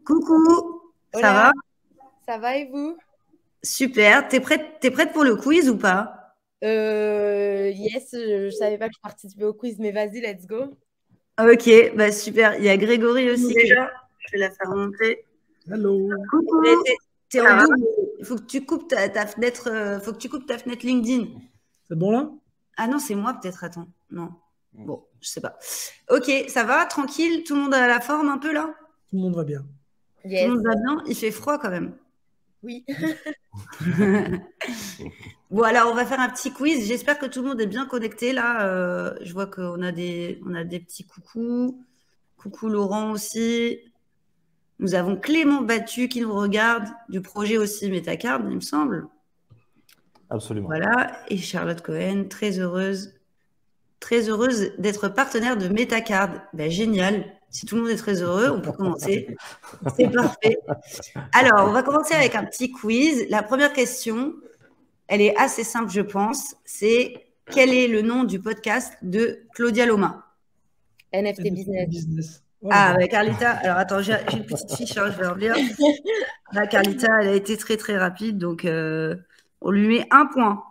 Coucou, ça Hola, va? ça va et vous? Super. T'es prête pour le quiz ou pas? Yes, je savais pas que je participais au quiz, mais vas-y, let's go. Ok, bah super. Il y a Grégory aussi qui est là. Je vais la faire monter. Hello. Mais Coucou. t'es en double. Il faut que tu coupes ta fenêtre. Faut que tu coupes ta fenêtre LinkedIn. C'est bon là? Ah non, c'est moi peut-être. Attends. Non. Bon, je sais pas. Ok, ça va? Tranquille? Tout le monde a la forme un peu là? Tout le monde va bien. Tout le Yes, monde va bien? Il fait froid quand même. oui. Bon, alors on va faire un petit quiz. J'espère que tout le monde est bien connecté là. Je vois qu'on a des petits coucous. Coucou Laurent aussi. Nous avons Clément Battu qui nous regarde, du projet aussi Metacard, il me semble. Absolument. Voilà. Et Charlotte Cohen, très heureuse d'être partenaire de Metacard. Ben, génial. Si tout le monde est très heureux, on peut commencer. C'est parfait. Alors, on va commencer avec un petit quiz. La première question, elle est assez simple, je pense. C'est quel est le nom du podcast de Claudia Loma? NFT Business. Oh, Ah, bah, Carlita, alors attends, j'ai une petite fiche, hein, je vais remplir. Là, Carlita, elle a été très très rapide, donc on lui met un point.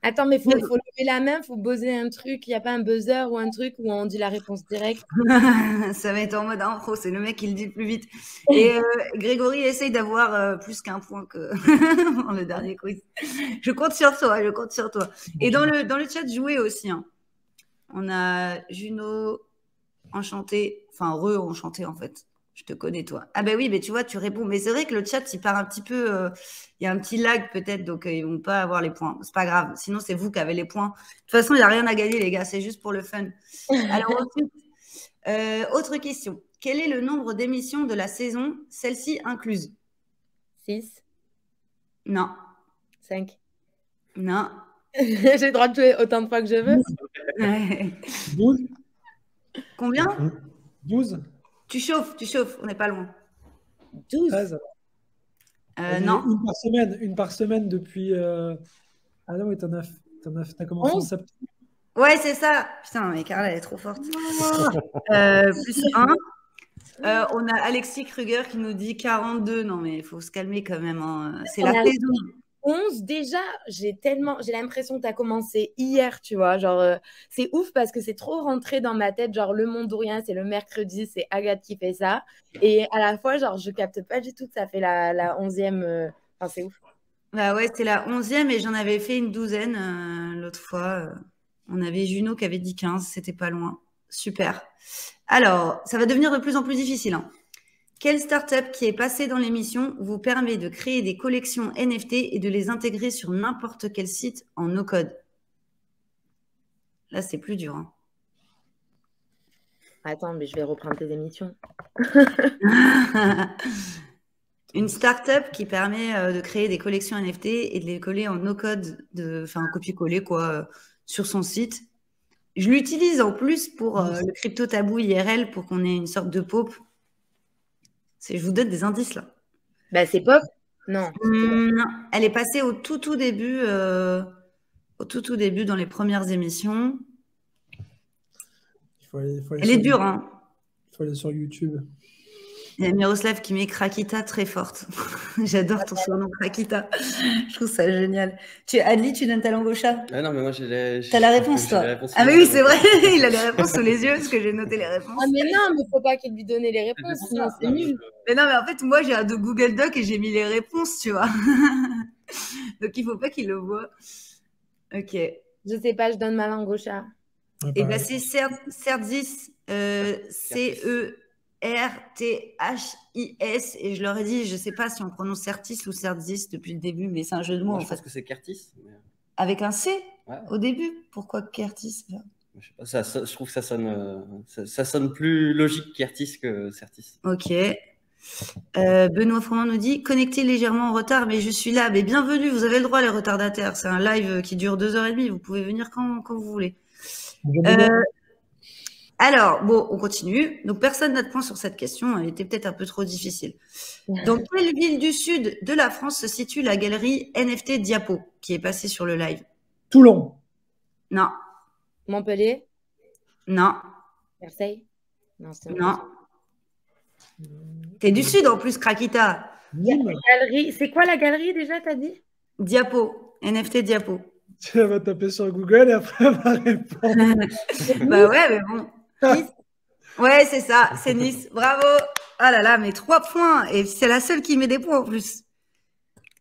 Attends, mais faut lever la main, faut buzzer un truc. Il n'y a pas un buzzer ou un truc où on dit la réponse directe. Ça va être en mode impro, c'est le mec qui le dit le plus vite. Et Grégory essaye d'avoir plus qu'un point que dans le dernier quiz. Je compte sur toi, je compte sur toi. Et dans le chat, jouez aussi. Hein. On a Juno, enchanté, enfin re-enchanté en fait. Je te connais toi. Ah ben oui, mais tu vois, tu réponds. Mais c'est vrai que le chat, il part un petit peu, il y a un petit lag peut-être, donc ils vont pas avoir les points. C'est pas grave. Sinon, c'est vous qui avez les points. De toute façon, il n'y a rien à gagner, les gars. C'est juste pour le fun. Alors ensuite, autre question. Quel est le nombre d'émissions de la saison, celle-ci incluse? 6, Non, 5. non. J'ai le droit de jouer autant de fois que je veux. 12? Combien? 12? Tu chauffes. On n'est pas loin. 12. 13? Vas-y, Non. une par semaine depuis. Ah non, mais t'as commencé en 11. septembre. Ouais, c'est ça. Putain, mais Carla, elle est trop forte. Plus 1. On a Alexis Kruger qui nous dit 42. Non, mais il faut se calmer quand même. Hein. C'est la On a saison. 11, déjà, j'ai l'impression que tu as commencé hier, tu vois. Genre, c'est ouf parce que c'est trop rentré dans ma tête. Genre, le monde ou rien, c'est le mercredi, c'est Agathe qui fait ça. Et à la fois, genre, je capte pas du tout que ça fait la 11e. Enfin, c'est ouf. Bah ouais, c'est la 11e et j'en avais fait une douzaine l'autre fois. On avait Juno qui avait dit 15, c'était pas loin. Super. Alors, ça va devenir de plus en plus difficile. Hein. Quelle startup qui est passée dans l'émission vous permet de créer des collections NFT et de les intégrer sur n'importe quel site en no-code? Là, c'est plus dur. Hein. Attends, mais je vais reprendre tes émissions. Une startup qui permet de créer des collections NFT et de les coller en no-code, enfin copier-coller quoi, sur son site. Je l'utilise en plus pour le crypto tabou IRL pour qu'on ait une sorte de paupe. Je vous donne des indices là. Bah, c'est Pop? Non. Non, elle est passée au tout début, dans les premières émissions. Elle est dure, hein. Il faut aller sur YouTube. Il y a Miroslav qui met Krakita très forte. J'adore ton surnom Krakita. Je trouve ça génial. Adli, tu donnes ta langue au chat? Ah non, mais moi j'ai T'as la réponse, toi? Ah, mais oui, c'est vrai. Il a les réponses sous les yeux parce que j'ai noté les réponses. Ah, mais non, mais faut pas qu'il lui donne les réponses, sinon c'est nul. Mais non, mais en fait, moi, j'ai un Google Doc et j'ai mis les réponses, tu vois. Donc, il faut pas qu'il le voit. Ok. Je sais pas, je donne ma langue au chat. Ouais, Et bien, pareil. c'est Cerdis, Certhis, et je leur ai dit, je sais pas si on prononce Certis ou Cerdis depuis le début, mais c'est un jeu de mots, Moi, en je fait. pense que c'est Curtis. Mais... Avec un C Ouais. au début? Pourquoi Curtis? Je sais pas, je trouve que ça sonne plus logique Curtis que Certis. Ok. Benoît Froment nous dit connecté légèrement en retard, mais je suis là. Mais bienvenue, vous avez le droit, les retardataires. C'est un live qui dure 2h30. Vous pouvez venir quand vous voulez. Alors, bon, on continue. Donc, personne n'a de point sur cette question. Elle était peut-être un peu trop difficile. Dans quelle ville du sud de la France se situe la galerie NFT Diapo qui est passée sur le live? Toulon. Non. Montpellier? Non. Marseille? Non, c'est Non. T'es du Sud en plus, Krakita. Nîmes. Galerie. C'est quoi la galerie déjà, t'as dit? Diapo. NFT Diapo. Tu vas taper sur Google et après, elle va répondre. Bah ouais, mais bon. Nice. Ouais, c'est ça, c'est Nice. Bravo. Ah là là, mais 3 points. Et c'est la seule qui met des points en plus.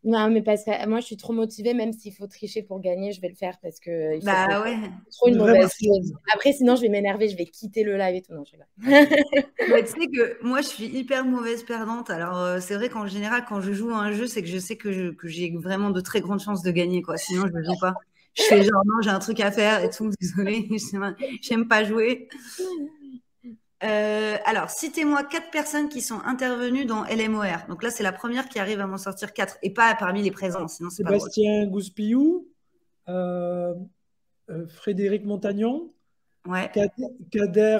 Non, mais parce que moi, je suis trop motivée, même s'il faut tricher pour gagner, je vais le faire parce que il faut Bah ouais. c'est trop une Une vraie mauvaise Marseillaise. chose. Après, sinon, je vais m'énerver, je vais quitter le live et tout. Non, je rigole. Mais tu sais que moi, je suis hyper mauvaise perdante. Alors, c'est vrai qu'en général, quand je joue à un jeu, c'est que je sais que j'ai vraiment de très grandes chances de gagner, quoi. Sinon, je ne joue pas. Je fais genre, non, j'ai un truc à faire et tout. Désolée, j'aime pas jouer. Alors, citez-moi 4 personnes qui sont intervenues dans LMOR. Donc là, c'est la première qui arrive à m'en sortir 4 et pas parmi les présents, sinon c'est pas drôle. Sébastien Gouspillou, Frédéric Montagnon, Ouais. Kader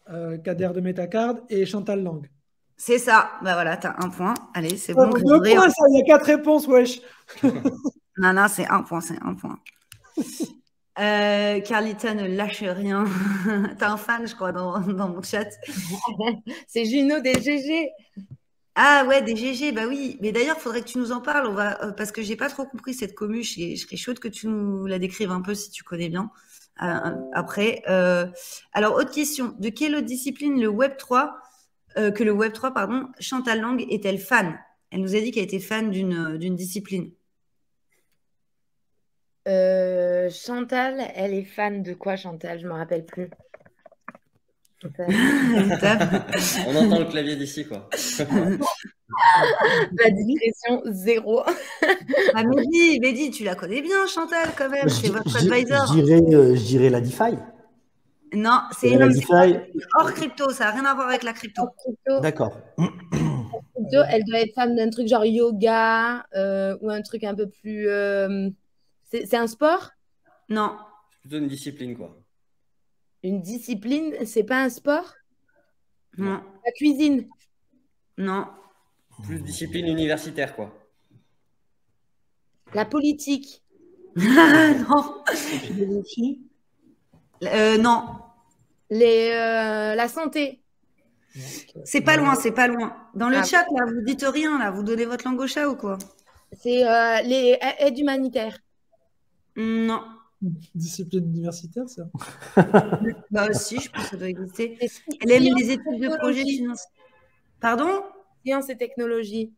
de Metacard et Chantal Lang. C'est ça. Bah voilà, t'as 1 point. Allez, c'est Oh, bon. 2 points, ça, il y a 4 réponses, wesh. Non, non, c'est 1 point, c'est 1 point. Carlita ne lâche rien. T'as un fan, je crois, dans mon chat. C'est Juno des GG. Ah ouais, des GG, bah oui. Mais d'ailleurs, il faudrait que tu nous en parles. Parce que j'ai pas trop compris cette commu. Je serais chaude que tu nous la décrives un peu si tu connais bien. Après. Alors, autre question. De quelle autre discipline le Web3, pardon, Chantal Lang est-elle fan? Elle nous a dit qu'elle était fan d'une discipline. Chantal, elle est fan de quoi, Chantal? Je me rappelle plus. On entend le clavier d'ici, quoi. La discrétion, 0. Ah, Mehdi, tu la connais bien, Chantal, quand même. C'est votre advisor. Je dirais la DeFi. Non, c'est la DeFi. hors crypto. Ça n'a rien à voir avec la crypto. D'accord. Elle doit être fan d'un truc genre yoga ou un truc un peu plus... C'est un sport? Non. C'est plutôt une discipline, quoi. Une discipline, c'est pas un sport? Non. La cuisine? Non. Plus discipline universitaire, quoi. La politique? Non. Non. La santé? C'est pas loin, c'est pas loin. Dans le chat, là, vous dites rien, là. Vous donnez votre langue au chat ou quoi? C'est les aides humanitaires? Non. Discipline universitaire, ça. Bah si, je pense que ça doit exister. Elle aime les études de projet financiers. Pardon? Sciences et technologies.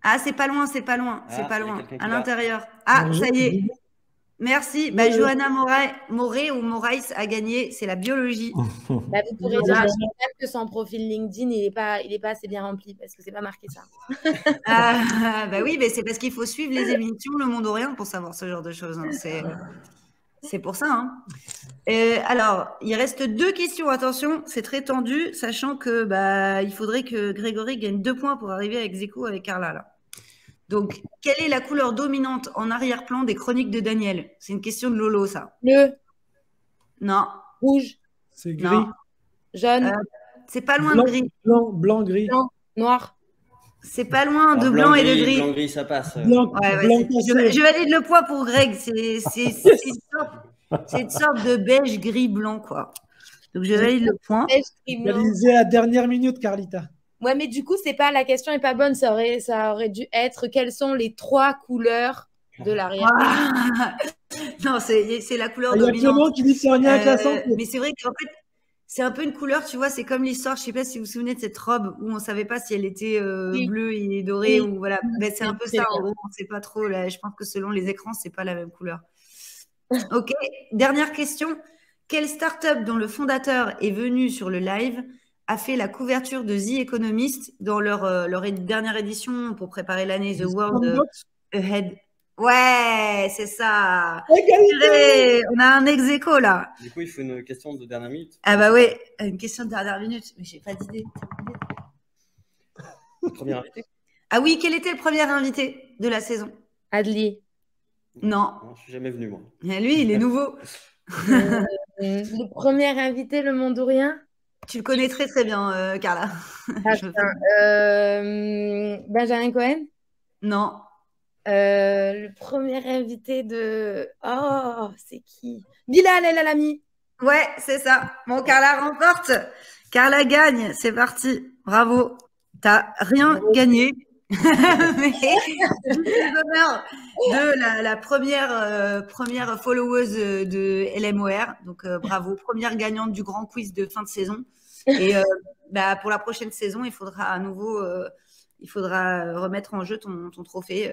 Ah, c'est pas loin, c'est pas loin, c'est pas loin. À l'intérieur. Ah, ça y est. Merci. Bah, Johanna Moret ou Moraes a gagné. C'est la biologie. Bah, vous pourrez dire que son profil LinkedIn, il est pas assez bien rempli parce que c'est pas marqué ça. Bah oui, mais c'est parce qu'il faut suivre les émissions Le Monde Orient pour savoir ce genre de choses. Hein. C'est pour ça. Hein. Alors, il reste 2 questions. Attention, c'est très tendu, sachant que il faudrait que Grégory gagne 2 points pour arriver avec Zeko avec Carla. Là. Donc, quelle est la couleur dominante en arrière-plan des chroniques de Daniel? C'est une question de Lolo, ça. Bleu. Non. Rouge. C'est gris. Non. Jaune. C'est pas loin de gris. Blanc, gris. Blanc, noir. C'est pas loin de blanc et de gris. Blanc, gris, ça passe. Blanc, je valide le point pour Greg. C'est une sorte de beige, gris, blanc, quoi. Donc, je valide le point. Réalisé à dernière minute, Carlita. Ouais, mais du coup, c'est pas la question est pas bonne. Ça aurait dû être quelles sont les 3 couleurs de l'arrière. Non, c'est la couleur dominante. Il y a Clément qui dit c'est en lien avec la santé. Mais c'est vrai qu'en fait, c'est un peu une couleur, tu vois, c'est comme l'histoire, je sais pas si vous vous souvenez de cette robe où on savait pas si elle était bleue et dorée ou voilà. Ben, c'est un peu ça, en gros, on sait pas trop. Là, je pense que selon les écrans, c'est pas la même couleur. Ok, dernière question. Quelle start-up dont le fondateur est venu sur le live a fait la couverture de The Economist dans leur dernière édition pour préparer l'année The World Ahead? Ouais, c'est ça. On a un ex-écho là. Du coup, il faut une question de dernière minute. Ah bah ouais, une question de dernière minute, mais j'ai pas d'idée. Premier invité? Ah oui, quel était le premier invité de la saison? Adli. Non. Je suis jamais venu, moi. Lui, il est nouveau. Le premier invité, le Mondorien? Tu le connais très très bien, Carla. Benjamin Cohen? Non. Le premier invité de... Oh, c'est qui? Bilal El Alami. Ouais, c'est ça. Bon, Carla remporte. Carla gagne, c'est parti. Bravo. T'as rien gagné. Mais les honneurs de la première followeuse de LMOR. Donc, bravo. Première gagnante du grand quiz de fin de saison. Et pour la prochaine saison, il faudra à nouveau remettre en jeu ton trophée.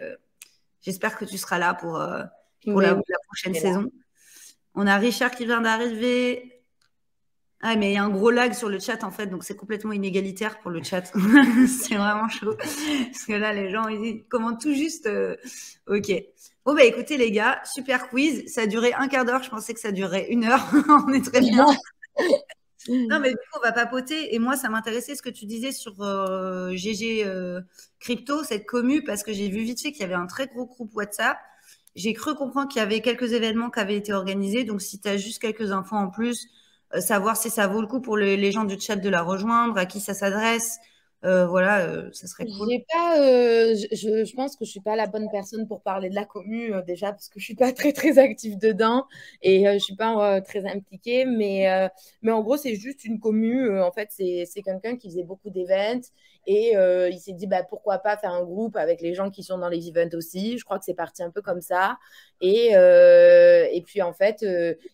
J'espère que tu seras là pour la prochaine saison. On a Richard qui vient d'arriver. Ah, mais il y a un gros lag sur le chat, en fait, donc c'est complètement inégalitaire pour le chat. C'est vraiment chaud. Parce que là, les gens, ils commentent tout juste. OK. Bon, bah écoutez, les gars, super quiz. Ça a duré un quart d'heure. Je pensais que ça durerait 1 heure. On est très bien. Non, mais du coup, on va papoter. Et moi, ça m'intéressait ce que tu disais sur GG Crypto, cette commu, parce que j'ai vu vite fait qu'il y avait un très gros groupe WhatsApp. J'ai cru comprendre qu'il y avait quelques événements qui avaient été organisés. Donc, si tu as juste quelques infos en plus, savoir si ça vaut le coup pour les gens du chat de la rejoindre, à qui ça s'adresse, ça serait cool. Je pense que je suis pas la bonne personne pour parler de la commu déjà parce que je suis pas très très active dedans et je suis pas très impliquée, mais en gros c'est juste une commu. En fait c'est quelqu'un qui faisait beaucoup d'événements et il s'est dit pourquoi pas faire un groupe avec les gens qui sont dans les events aussi. Je crois que c'est parti un peu comme ça et puis en fait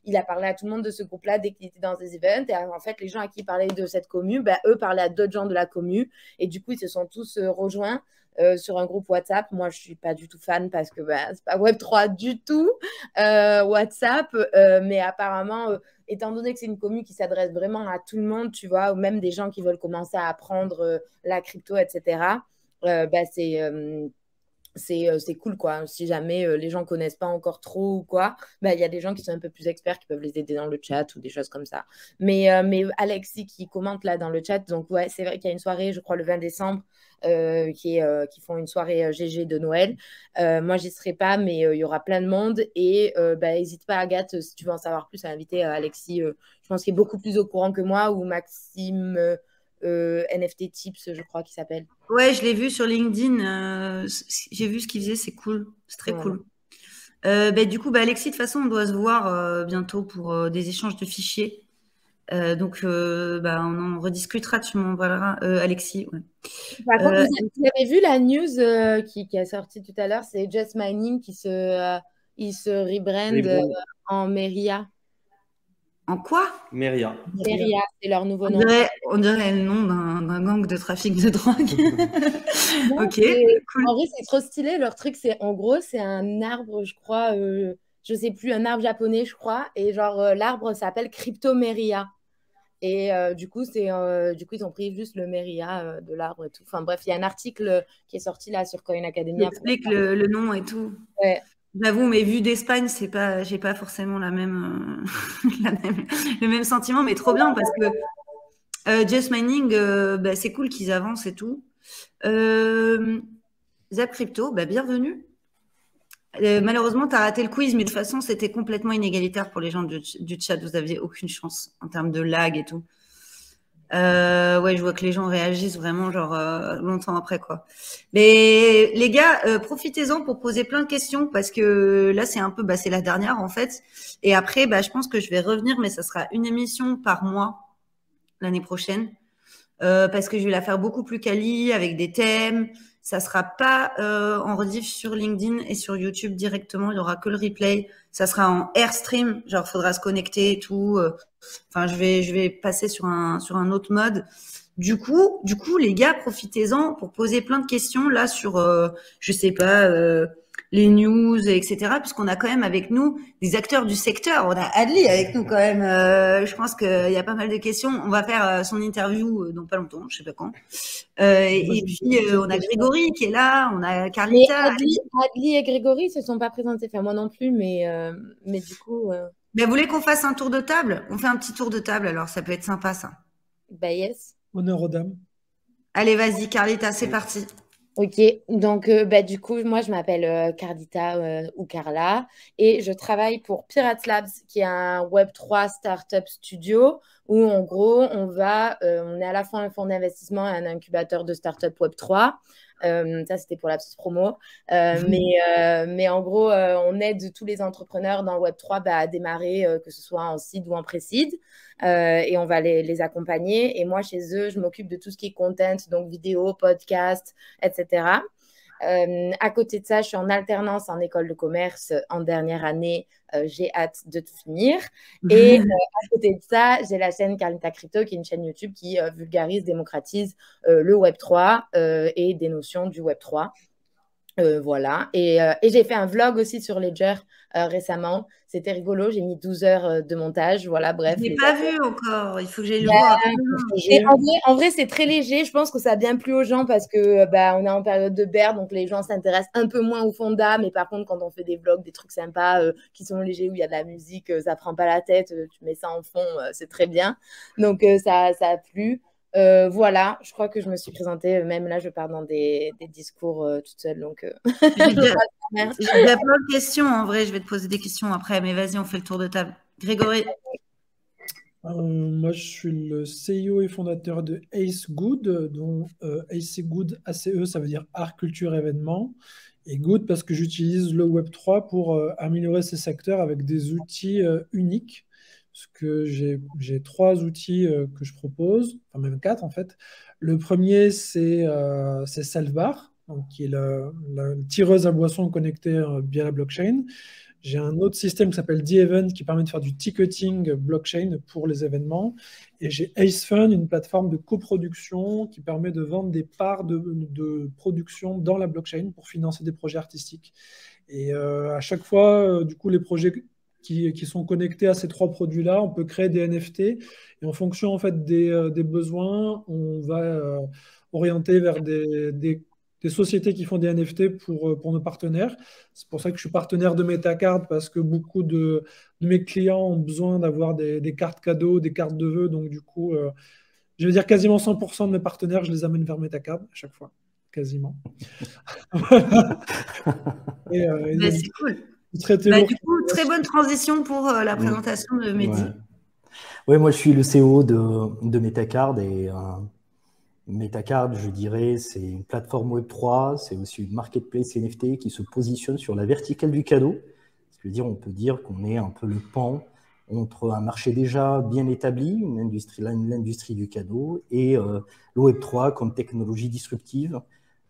il a parlé à tout le monde de ce groupe-là dès qu'il était dans des events et en fait les gens à qui il parlait de cette commu, eux parlaient à d'autres gens de la commu. Et du coup, ils se sont tous rejoints sur un groupe WhatsApp. Moi, je ne suis pas du tout fan parce que c'est pas Web3 du tout, WhatsApp. Mais apparemment, étant donné que c'est une commu qui s'adresse vraiment à tout le monde, tu vois, ou même des gens qui veulent commencer à apprendre la crypto, etc., c'est cool, quoi. Si jamais les gens connaissent pas encore trop ou quoi, il y a des gens qui sont un peu plus experts qui peuvent les aider dans le chat ou des choses comme ça. Mais Alexis qui commente là dans le chat, donc ouais, c'est vrai qu'il y a une soirée, je crois le 20 décembre, qui font une soirée GG de Noël. Moi, j'y serai pas, mais il y aura plein de monde. Et n'hésite pas, Agathe, si tu veux en savoir plus, à inviter Alexis, je pense qu'il est beaucoup plus au courant que moi, ou Maxime NFT Tips, je crois qu'il s'appelle. Ouais, je l'ai vu sur LinkedIn. J'ai vu ce qu'il faisait, c'est cool. C'est très cool. Du coup, Alexis, de toute façon, on doit se voir bientôt pour des échanges de fichiers. Donc, on en rediscutera. Tu m'envoies, Alexis. Ouais. Par contre, vous avez vu la news qui est sortie tout à l'heure, c'est Just Mining qui il se rebrand en Meria. En quoi? Meria. Meria, c'est leur nouveau nom. On dirait le nom d'un gang de trafic de drogue. Ok, cool. En vrai, c'est trop stylé. Leur truc, en gros, c'est un arbre, je crois, je sais plus, un arbre japonais, je crois. Et genre, l'arbre s'appelle Cryptomeria. Et du coup, ils ont pris juste le Meria de l'arbre et tout. Enfin bref, il y a un article qui est sorti là sur Coin Academy. Explique le nom et tout. Ouais. J'avoue, mais vu d'Espagne, j'ai pas forcément le même sentiment, mais trop bien parce que Just Mining, c'est cool qu'ils avancent et tout. Zap Crypto, bienvenue. Malheureusement, tu as raté le quiz, mais de toute façon, c'était complètement inégalitaire pour les gens du chat. Vous n'aviez aucune chance en termes de lag et tout. Ouais, je vois que les gens réagissent vraiment genre longtemps après, quoi. Mais les gars, profitez-en pour poser plein de questions parce que là, c'est un peu, c'est la dernière en fait. Et après, je pense que je vais revenir, mais ça sera une émission par mois l'année prochaine parce que je vais la faire beaucoup plus quali avec des thèmes. Ça sera pas en rediff sur LinkedIn et sur YouTube directement. Il y aura que le replay. Ça sera en Airstream. Genre, faudra se connecter et tout. Enfin, je vais passer sur un autre mode. Du coup, les gars, profitez-en pour poser plein de questions là sur, je sais pas, les news, etc. Puisqu'on a quand même avec nous des acteurs du secteur. On a Adli avec nous quand même. Je pense qu'il y a pas mal de questions. On va faire son interview dans pas longtemps, je sais pas quand. Et puis on a Grégory qui est là, on a Carlita. Adli et Grégory se sont pas présentés, enfin moi non plus, mais du coup. Vous voulez qu'on fasse un tour de table? On fait un petit tour de table, alors ça peut être sympa ça. Yes. Honneur aux dames. Allez, vas-y, Carlita, c'est parti. Ok, donc du coup, moi je m'appelle Cardita ou Carla et je travaille pour Pirates Labs, qui est un Web3 startup studio où en gros, on est à la fois un fonds d'investissement et un incubateur de start-up Web3. Ça, c'était pour la petite promo. Mais en gros, on aide tous les entrepreneurs dans le Web3 à démarrer, que ce soit en seed ou en pré-seed. Et on va les accompagner. Et moi, chez eux, je m'occupe de tout ce qui est content, donc vidéo, podcast, etc. À côté de ça, je suis en alternance en école de commerce en dernière année. J'ai hâte de tout finir. Et à côté de ça, j'ai la chaîne Carlita Crypto, qui est une chaîne YouTube qui vulgarise, démocratise le Web3 et des notions du Web3. Voilà. Et j'ai fait un vlog aussi sur Ledger récemment. C'était rigolo. J'ai mis 12 heures de montage. Voilà, bref. Je n'ai pas vu encore. Il faut que j'aille le voir. Et en vrai, c'est très léger. Je pense que ça a bien plu aux gens parce que on est en période de bear, donc les gens s'intéressent un peu moins au fonda. Mais par contre, quand on fait des vlogs, des trucs sympas qui sont légers, où il y a de la musique, ça prend pas la tête. Tu mets ça en fond, c'est très bien. Donc, ça a plu. Voilà, je crois que je me suis présentée. Même là, je pars dans des discours toute seule. Donc, j'ai plein de questions. En vrai, je vais te poser des questions après. Mais vas-y, on fait le tour de table. Grégory. Moi, je suis le CEO et fondateur de Ace Good, dont Ace Good, ACE, ça veut dire Art, Culture, Événements. Et Good parce que j'utilise le Web3 pour améliorer ces secteurs avec des outils uniques. Parce que j'ai 3 outils que je propose, enfin même 4 en fait. Le premier, c'est Selfbar, donc, qui est la tireuse à boissons connectée via la blockchain. J'ai un autre système qui s'appelle The-Event qui permet de faire du ticketing blockchain pour les événements. Et j'ai AceFund, une plateforme de coproduction qui permet de vendre des parts de production dans la blockchain pour financer des projets artistiques. Et à chaque fois, du coup, les projets qui sont connectés à ces 3 produits-là, on peut créer des NFT. Et en fonction en fait, des besoins, on va orienter vers des sociétés qui font des NFT pour nos partenaires. C'est pour ça que je suis partenaire de Metacard, parce que beaucoup de mes clients ont besoin d'avoir des cartes cadeaux, des cartes de vœux. Donc, du coup, je vais dire quasiment 100% de mes partenaires, je les amène vers Metacard à chaque fois. Quasiment. C'est cool. Du coup, très bonne transition pour la présentation de Mehdi. Ouais, moi, je suis le CEO de Metacard et Metacard, je dirais, c'est une plateforme Web3, c'est aussi une marketplace NFT qui se positionne sur la verticale du cadeau. On peut dire qu'on est un peu le pan entre un marché déjà bien établi, l'industrie du cadeau, et le Web3 comme technologie disruptive,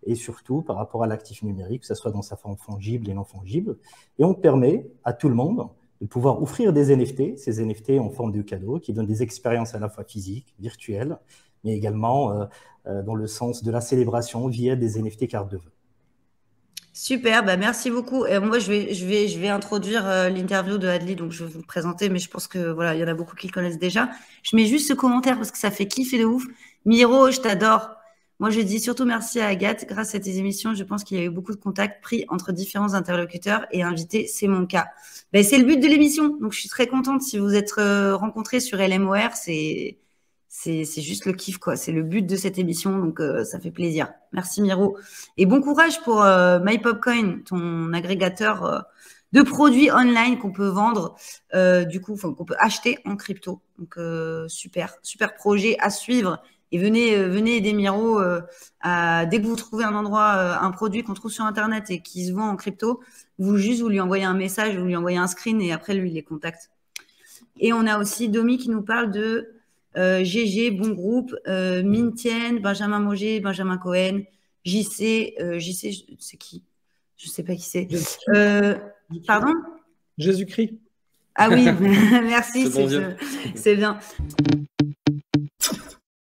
et surtout par rapport à l'actif numérique, que ce soit dans sa forme fongible et non fongible. Et on permet à tout le monde de pouvoir offrir des NFT, ces NFT en forme de cadeau, qui donnent des expériences à la fois physiques, virtuelles, mais également dans le sens de la célébration via des NFT cartes de vœux. Super, merci beaucoup. Et moi, je vais introduire l'interview de Adli, donc je vais vous le présenter, mais je pense que voilà, il y en a beaucoup qui le connaissent déjà. Je mets juste ce commentaire parce que ça fait kiffer de ouf. Miro, je t'adore. Moi, je dis surtout merci à Agathe. Grâce à tes émissions, je pense qu'il y a eu beaucoup de contacts pris entre différents interlocuteurs et invités. C'est mon cas. C'est le but de l'émission. Donc, je suis très contente si vous êtes rencontrés sur LMOR. C'est juste le kiff, quoi. C'est le but de cette émission. Donc, ça fait plaisir. Merci, Miro. Et bon courage pour MyPopcoin, ton agrégateur de produits online qu'on peut vendre, qu'on peut acheter en crypto. Donc, super projet à suivre. Et venez aider Miro dès que vous trouvez un endroit, un produit qu'on trouve sur Internet et qui se vend en crypto, vous lui envoyez un message, vous lui envoyez un screen et après, lui, il les contacte. Et on a aussi Domi qui nous parle de GG, Bon Groupe, Mintienne, Benjamin Moget, Benjamin Cohen, JC, c'est qui? Je ne sais pas qui c'est. Pardon? Jésus-Christ. Ah oui, merci, c'est bien.